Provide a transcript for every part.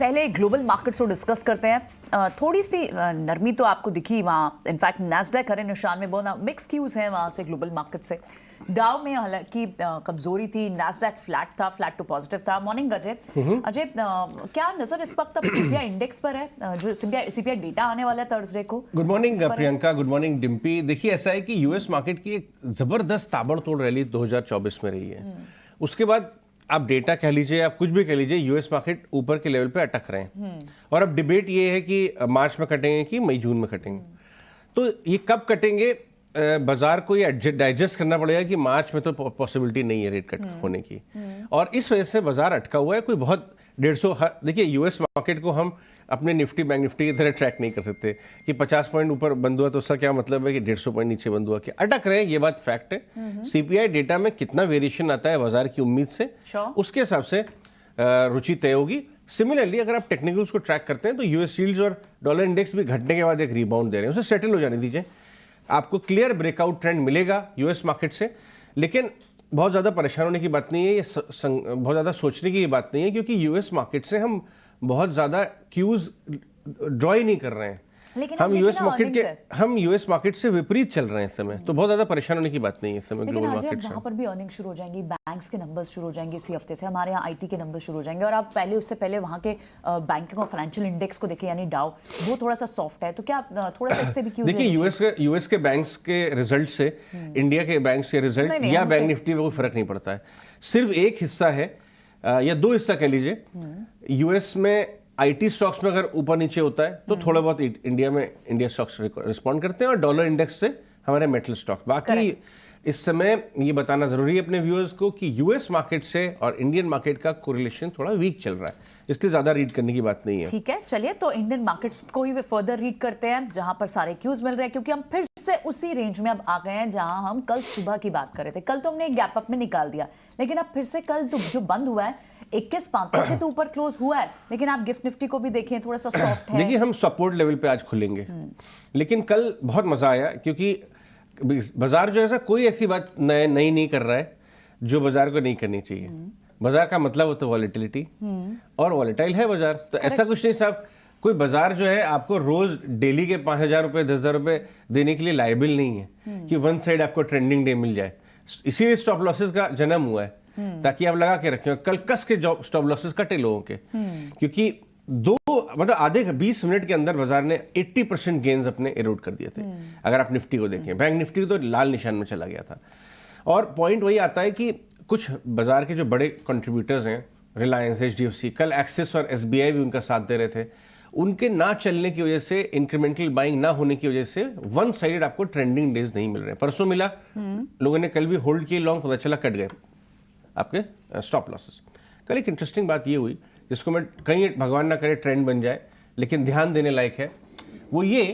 पहले global markets को discuss करते हैं। थोड़ी सी नरमी तो आपको दिखी वहाँ, इनफैक्ट नैस्डैक हरे निशान में बहुत मिक्स क्यूज हैं वहाँ से ग्लोबल मार्केट से। डाउ में हालांकि कमजोरी थी, नैस्डैक फ्लैट था, फ्लैट टू पॉजिटिव था। मॉर्निंग अजय। अजय, क्या नजर इस वक्त अब सीपीआई इंडेक्स पर है, जो सीपीआई डेटा आने वाला है थर्सडे को? Good morning Priyanka, good morning Dimpy. देखिए, ऐसा है कि यूएस मार्केट की एक जबरदस्त ताबड़तोड़ रैली 2024 में रही है। उसके बाद आप डेटा कह लीजिए, आप कुछ भी कह लीजिए, यूएस मार्केट ऊपर के लेवल पे अटक रहे हैं। और अब डिबेट ये है कि मार्च में कटेंगे कि मई जून में कटेंगे। तो ये कब कटेंगे, बाजार को ये डाइजेस्ट करना पड़ेगा कि मार्च में तो पॉसिबिलिटी नहीं है रेट कट होने की। और इस वजह से बाजार अटका हुआ है। कोई बहुत 150, देखिए यूएस मार्केट को हम अपने निफ्टी बैंक निफ्टी की तरह ट्रैक नहीं कर सकते कि 50 पॉइंट ऊपर बंद हुआ तो उसका क्या मतलब है कि 150 पॉइंट नीचे बंद हुआ, कि अटक रहे हैं, ये बात फैक्ट है। सीपीआई डेटा में कितना वेरिएशन आता है बाजार की उम्मीद से, उसके हिसाब से रुचि तय होगी। सिमिलरली अगर आप टेक्निकल्स को ट्रैक करते हैं तो यूएस यील्ड्स और डॉलर इंडेक्स भी घटने के बाद एक रिबाउंड दे रहे हैं, उसे सेटल हो जाने दीजिए। आपको क्लियर ब्रेकआउट ट्रेंड मिलेगा यूएस मार्केट से, लेकिन बहुत ज़्यादा परेशान होने की बात नहीं है, ये बहुत ज़्यादा सोचने की बात नहीं है, क्योंकि यूएस मार्केट से हम बहुत ज़्यादा क्यूज ड्रॉ ही नहीं कर रहे हैं। हम यूएस मार्केट से विपरीत चल रहे हैं इस समय, तो बहुत ज़्यादा परेशान होने की बात नहीं है इस समय ग्लोबल मार्केट से। वहाँ पर भी अर्निंग शुरू हो जाएंगी, बैंक्स के नंबर्स शुरू हो जाएंगे इसी हफ्ते से, हमारे यहाँ आईटी के नंबर शुरू हो जाएंगे। और आप पहले उससे पहले वहाँ के बैंकिंग और फाइनेंशियल इंडेक्स को देखिए, यानी डाउ, वो थोड़ा सा सॉफ्ट है। तो क्या थोड़ा सा इससे भी क्यों? देखिए, यूएस के बैंक्स के रिजल्ट से इंडिया के बैंक्स के रिजल्ट या बैंक निफ्टी में कोई फर्क नहीं पड़ता है। सिर्फ एक हिस्सा है या दो हिस्सा कह लीजिए। यूएस में आईटी स्टॉक्स में अगर ऊपर नीचे होता है तो थोड़ा बहुत इंडिया स्टॉक्स रिस्पॉन्ड करते हैं, और डॉलर इंडेक्स से हमारे मेटल स्टॉक। बाकी इस समय ये बताना जरूरी है अपने व्यूअर्स को कि यूएस मार्केट से और इंडियन मार्केट का कोरिलेशन थोड़ा वीक चल रहा है, इसलिए ज्यादा रीड करने की बात नहीं है। ठीक है, चलिए तो इंडियन मार्केट्स को ही फर्दर रीड करते हैं, जहां पर सारे क्यूज मिल रहे हैं, क्योंकि हम फिर से उसी रेंज में अब आ गए हैं जहां हम कल सुबह की बात कर रहे थे। कल तो हमने एक गैप अप में निकाल दिया, लेकिन अब फिर से कल जो बंद हुआ है 21,500 के तो ऊपर क्लोज हुआ है, लेकिन आप गिफ्ट निफ्टी को भी देखें, थोड़ा सा सॉफ्ट है। देखिए, हम सपोर्ट लेवल पे आज खुलेंगे, लेकिन कल बहुत मजा आया, क्योंकि बाजार जो है कोई ऐसी बात नई नहीं कर रहा है जो बाजार को नहीं करनी चाहिए। बाजार का मतलब होता है वॉलेटिलिटी, और वॉलेटाइल है बाजार। तो ऐसा कुछ नहीं साहब, कोई बाजार जो है आपको रोज डेली के 5,000 रुपए 10,000 रुपए देने के लिए लायबिल नहीं है कि वन साइड आपको ट्रेंडिंग डे मिल जाए। इसीलिए स्टॉप लॉसेस का जन्म हुआ है, ताकि आप लगा के रखें, कल कस के स्टॉप लॉसेस कटे लोगों के। क्योंकि आधे 20 मिनट के अंदर बाजार ने 80% गेन्स अपने एरोड कर दिए थे। अगर आप निफ्टी को देखें, बैंक निफ्टी तो लाल निशान में चला गया था। और पॉइंट वही आता है कि कुछ बाजार के जो बड़े कंट्रीब्यूटर्स हैं, रिलायंस, एचडीएफसी, कल एक्सिस और एसबीआई भी उनका साथ दे रहे थे, उनके ना चलने की वजह से, इंक्रीमेंटल बाइंग ना होने की वजह से वन साइडेड आपको ट्रेंडिंग डेज नहीं मिल रहे। परसों मिला, लोगों ने कल भी होल्ड किए लॉन्ग, पता चला कट गए आपके स्टॉप लॉसेस। कल एक इंटरेस्टिंग बात ये हुई, जिसको मैं कहीं भगवान ना करे ट्रेंड बन जाए, लेकिन ध्यान देने लायक है, वो ये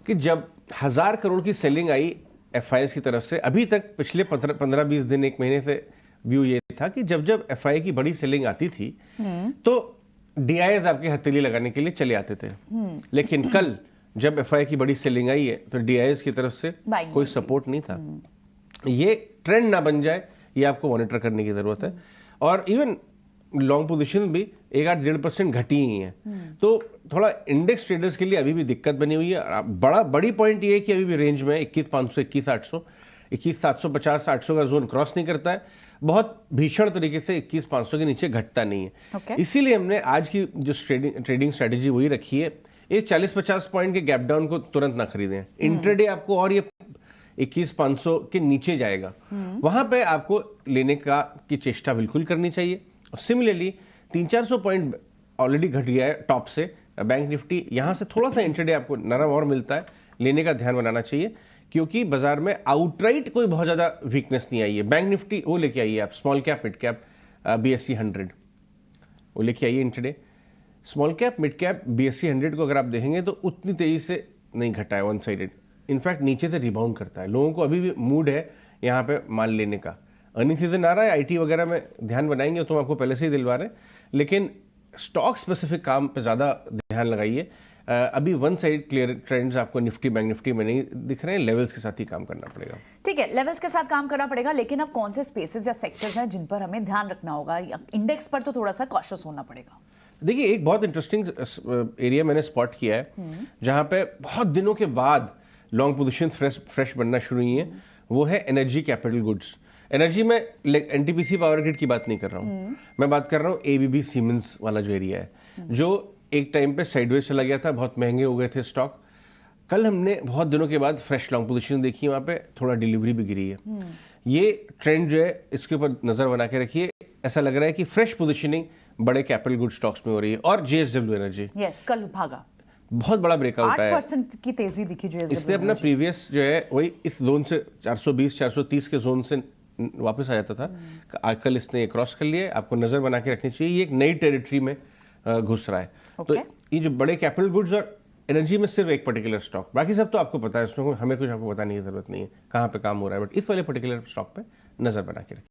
कि जब 1,000 करोड़ की सेलिंग आई एफआईएस की तरफ से, अभी तक पिछले 15-20 दिन, एक महीने से व्यू ये था कि जब जब एफआईए की बड़ी सेलिंग आती थी तो डीआईएस आपके हथेली लगाने के लिए चले आते थे। लेकिन कल जब एफआईए की बड़ी सेलिंग आई है तो डीआईएस की तरफ से कोई सपोर्ट नहीं था। ये ट्रेंड ना बन जाए, ये आपको मॉनिटर करने की जरूरत है। और इवन लॉन्ग पोजीशन भी 1-1.5% घटी ही है, तो थोड़ा इंडेक्स ट्रेडर्स के लिए अभी भी दिक्कत बनी हुई है। बड़ी पॉइंट ये है कि अभी भी रेंज में 21,500, 21,800, 21,750, 800 का जोन क्रॉस नहीं करता है। बहुत भीषण तरीके से 21,500 के नीचे घटता नहीं है। इसीलिए हमने आज की जो ट्रेडिंग स्ट्रेटेजी वही रखी है, ये 40-50 पॉइंट के गैप डाउन को तुरंत ना खरीदें। इंट्राडे आपको और ये 21,500 के नीचे जाएगा, वहां पे आपको लेने की चेष्टा बिल्कुल करनी चाहिए। और सिमिलरली 300-400 पॉइंट ऑलरेडी घट गया है टॉप से बैंक निफ्टी, यहां से थोड़ा सा इंट्राडे आपको नरम और मिलता है, लेने का ध्यान बनाना चाहिए, क्योंकि बाजार में आउटराइट कोई बहुत ज्यादा वीकनेस नहीं आई है। बैंक निफ्टी वो लेके आइए आप, small cap mid cap BSE 100 वो लेके आइए intraday. Small cap mid cap BSE 100 को अगर आप देखेंगे तो उतनी तेजी से नहीं घटा है वन साइडेड, इनफैक्ट नीचे से रिबाउंड करता है। लोगों को अभी भी मूड है यहाँ पे माल लेने का। अर्निंग सीजन आ रहा है, आईटी वगैरह में ध्यान बनाएंगे तो हम आपको पहले से ही दिलवा रहे हैं, लेकिन स्टॉक स्पेसिफिक काम पे ज़्यादा ध्यान लगाइए। अभी वन साइड क्लियर ट्रेंड्स आपको निफ्टी बैंक निफ्टी में नहीं दिख रहे हैं, लेवल्स के साथ ही काम करना पड़ेगा। ठीक है, लेवल्स के साथ काम करना पड़ेगा, लेकिन अब कौन से स्पेसेस या सेक्टर्स हैं जिन पर हमें ध्यान रखना होगा? इंडेक्स पर तो थोड़ा सा कॉशियस होना पड़ेगा। देखिए एक बहुत इंटरेस्टिंग एरिया मैंने स्पॉट किया है जहां पे बहुत दिनों के बाद लॉन्ग पोजीशन फ्रेश बनना शुरू हुई है, वो है एनर्जी कैपिटल गुड्स। एनर्जी में एनटीपीसी पावर ग्रिड की बात नहीं कर रहा हूँ, मैं बात कर रहा हूँ एबीबी सीमेंस वाला जो एरिया है, जो एक टाइम पे साइडवेज चला गया था, बहुत महंगे हो गए थे स्टॉक। कल हमने बहुत दिनों के बाद फ्रेश लॉन्ग पोजीशन देखी, वहाँ पे थोड़ा डिलीवरी भी गिरी है। ये ट्रेंड जो है इसके ऊपर नज़र बना के रखिए। ऐसा लग रहा है कि फ्रेश पोजीशनिंग बड़े कैपिटल गुड स्टॉक्स में हो रही है। और जेएसडब्ल्यू एनर्जी यस, कल भागा बहुत बड़ा ब्रेकआउट आया, 8% की तेजी दिखी जो इसने अपना प्रीवियस जो है वही इस जोन से 420 430 के जोन से वापस आ जाता था, आजकल इसने ये क्रॉस कर लिया है। आपको नज़र बना के रखनी चाहिए, ये एक नई टेरिटरी में घुस रहा है। तो ये जो बड़े कैपिटल गुड्स और एनर्जी में सिर्फ एक पर्टिकुलर स्टॉक, बाकी सब तो आपको पता है, उसमें हमें कुछ आपको बताने की जरूरत नहीं है कहाँ पे काम हो रहा है, बट इस वाले पर्टिकुलर स्टॉक पे नज़र बना के रखिए।